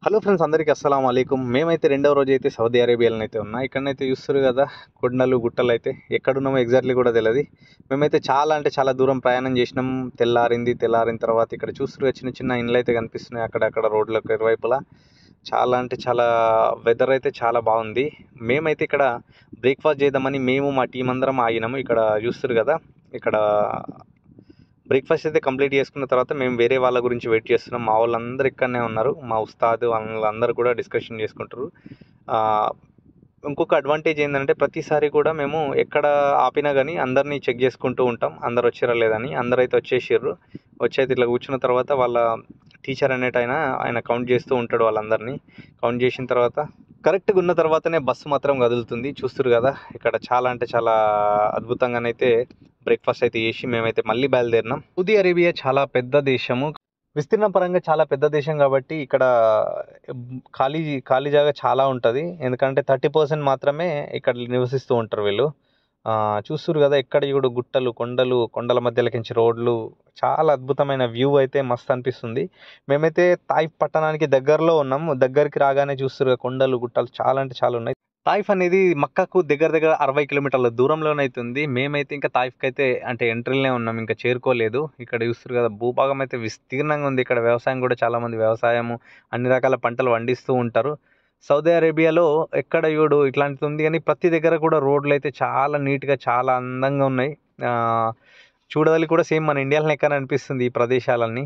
Hello friends, అందరికీ అస్సలం వాలేకుమ్. మేమైతే రెండవ రోజు అయితే సౌదీ అరేబియాలో అయితే ఉన్నా. ఇక్కడనైతే చూస్తారు కదా, కొండలు గుట్టలు అయితే ఎక్కడున్నామో ఎగ్జాక్ట్లీ కూడా తెలియదు. మేమైతే చాలా అంటే చాలా దూరం ప్రయాణం చేసినాం. తెల్లారిన తర్వాత ఇక్కడ చూస్తారు చిన్న చిన్న ఇండ్లు అయితే కనిపిస్తున్నాయి అక్కడక్కడ రోడ్లకు ఇరువైపులా. చాలా అంటే చాలా వెదర్ అయితే చాలా బాగుంది. మేమైతే ఇక్కడ బ్రేక్ఫాస్ట్ చేద్దామని మేము మా టీం అందరం ఆగినాము. ఇక్కడ చూస్తారు కదా, ఇక్కడ బ్రేక్ఫాస్ట్ అయితే కంప్లీట్ చేసుకున్న తర్వాత మేము వేరే వాళ్ళ గురించి వెయిట్ చేస్తున్నాం. మా వాళ్ళందరూ ఇక్కడనే ఉన్నారు. మా ఉస్తాద్ వాళ్ళందరూ కూడా డిస్కషన్ చేసుకుంటారు. ఇంకొక అడ్వాంటేజ్ ఏంటంటే ప్రతిసారి కూడా మేము ఎక్కడ ఆపినా కానీ అందరినీ చెక్ చేసుకుంటూ ఉంటాం, అందరు వచ్చారా లేదని. అందరూ అయితే వచ్చేసారు. వచ్చేది ఇట్లా కూర్చున్న తర్వాత వాళ్ళ టీచర్ ఆయన కౌంట్ చేస్తూ ఉంటాడు. వాళ్ళందరినీ కౌంట్ చేసిన తర్వాత కరెక్ట్గా ఉన్న తర్వాతనే బస్సు మాత్రం కదులుతుంది. చూస్తారు కదా, ఇక్కడ చాలా అంటే చాలా అద్భుతంగానైతే బ్రేక్ఫాస్ట్ అయితే చేసి మేమైతే మళ్ళీ బయలుదేరినాం. సౌదీ అరేబియా చాలా పెద్ద దేశము, విస్తీర్ణ పరంగా చాలా పెద్ద దేశం కాబట్టి ఇక్కడ ఖాళీ జాగా చాలా ఉంటుంది. ఎందుకంటే 30% మాత్రమే ఇక్కడ నివసిస్తూ ఉంటారు వీళ్ళు. చూస్తున్నారు కదా, ఎక్కడ చూడు గుట్టలు కొండల మధ్యలోకించి రోడ్లు, చాలా అద్భుతమైన వ్యూ అయితే మస్తు అనిపిస్తుంది. మేమైతే తాయిఫ్ పట్టణానికి దగ్గరలో ఉన్నాము. దగ్గరికి రాగానే చూస్తున్నారు కొండలు గుట్టలు చాలా అంటే చాలా ఉన్నాయి. తాయిఫ్ అనేది మక్కాకు దగ్గర 60 కిలోమీటర్ల దూరంలోనైతే ఉంది. మేమైతే ఇంకా తాయిఫ్కి అయితే అంటే ఎంట్రీలోనే ఉన్నాం, ఇంకా చేరుకోలేదు. ఇక్కడ చూస్తారు కదా, భూభాగం అయితే విస్తీర్ణంగా ఉంది. ఇక్కడ వ్యవసాయం కూడా చాలామంది వ్యవసాయము అన్ని రకాల పంటలు పండిస్తూ ఉంటారు. సౌదీ అరేబియాలో ఎక్కడ చూడు ఇట్లాంటిది ఉంది, కానీ ప్రతి దగ్గర కూడా రోడ్లు అయితే చాలా నీట్గా చాలా అందంగా ఉన్నాయి. చూడవాలి కూడా సేమ్ మన ఇండియాలో ఎక్కడ అనిపిస్తుంది ఈ ప్రదేశాలన్నీ.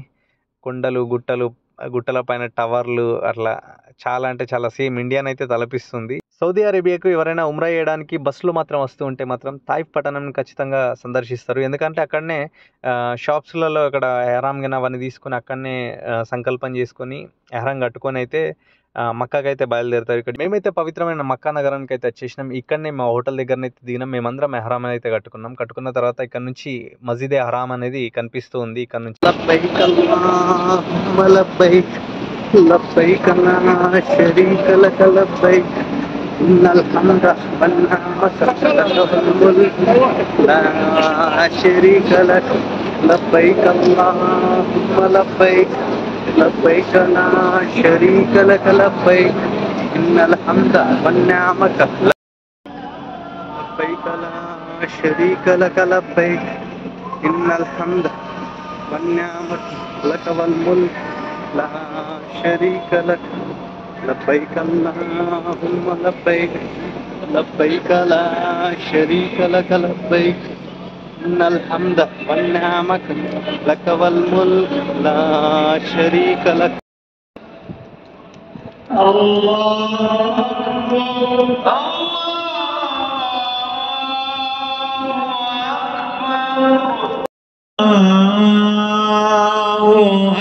కొండలు గుట్టల పైన టవర్లు, అట్లా చాలా అంటే చాలా సేమ్ ఇండియానైతే తలపిస్తుంది. సౌదీ అరేబియాకు ఎవరైనా ఉమ్రా చేయడానికి బస్సులో మాత్రం వస్తూ ఉంటే మాత్రం తాయిఫ్ పట్టణం ఖచ్చితంగా సందర్శిస్తారు. ఎందుకంటే అక్కడనే షాప్స్లలో ఇక్కడ ఎహ్రామ్ గిన అవన్నీ తీసుకొని అక్కడనే సంకల్పం చేసుకొని ఎహ్రామ్ కట్టుకొని అయితే మక్కాకైతే బయలుదేరుతారు. ఇక్కడ మేమైతే పవిత్రమైన మక్కా నగరానికి అయితే వచ్చేసినాం. ఇక్కడనే మా హోటల్ దగ్గరనైతే దిగినాం. మేమందరం ఎహ్రామ్ అయితే కట్టుకున్న తర్వాత ఇక్కడ నుంచి మసీదే హరామ్ అనేది కనిపిస్తూ ఉంది. ఇక్కడ నుంచి لبيك لا شريك لك لبيك إن الحمد والنعمة لبيك لا شريك لك لبيك إن الحمد والنعمة لك والملك لا شريك لك لبيك اللهم لبيك لبيك لا شريك لك لبيك إن الحمد والنعمة لك والملك لا شريك لك. الله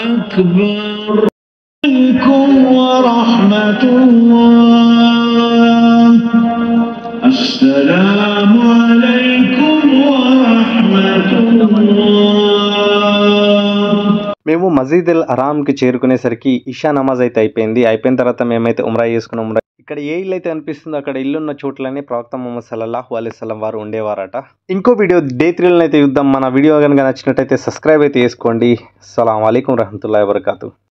أكبر. عليكم ورحمة الله. السلام عليكم ورحمة الله. మేము మసీద్ అల్ హరామ్కి చేరుకునేసరికి ఇషా నమాజ్ అయితే అయిపోయిన తర్వాత మేమైతే ఉమ్రా చేసుకున్నాం. ఇక్కడ ఏ ఇల్లు అయితే అనిపిస్తుందో అక్కడ ఇల్లున్న చోట్లనే ప్రవక్త ముహమ్మద్ సల్లల్లాహు అలైహి వసల్లం వారు ఉండేవారట. ఇంకో వీడియో డే 3 అయితే చూద్దాం. మన వీడియో కనుక నచ్చినట్టయితే సబ్స్క్రైబ్ అయితే చేసుకోండి. అస్సలాము అలైకుం రహమతుల్లాహి వబరకాతు.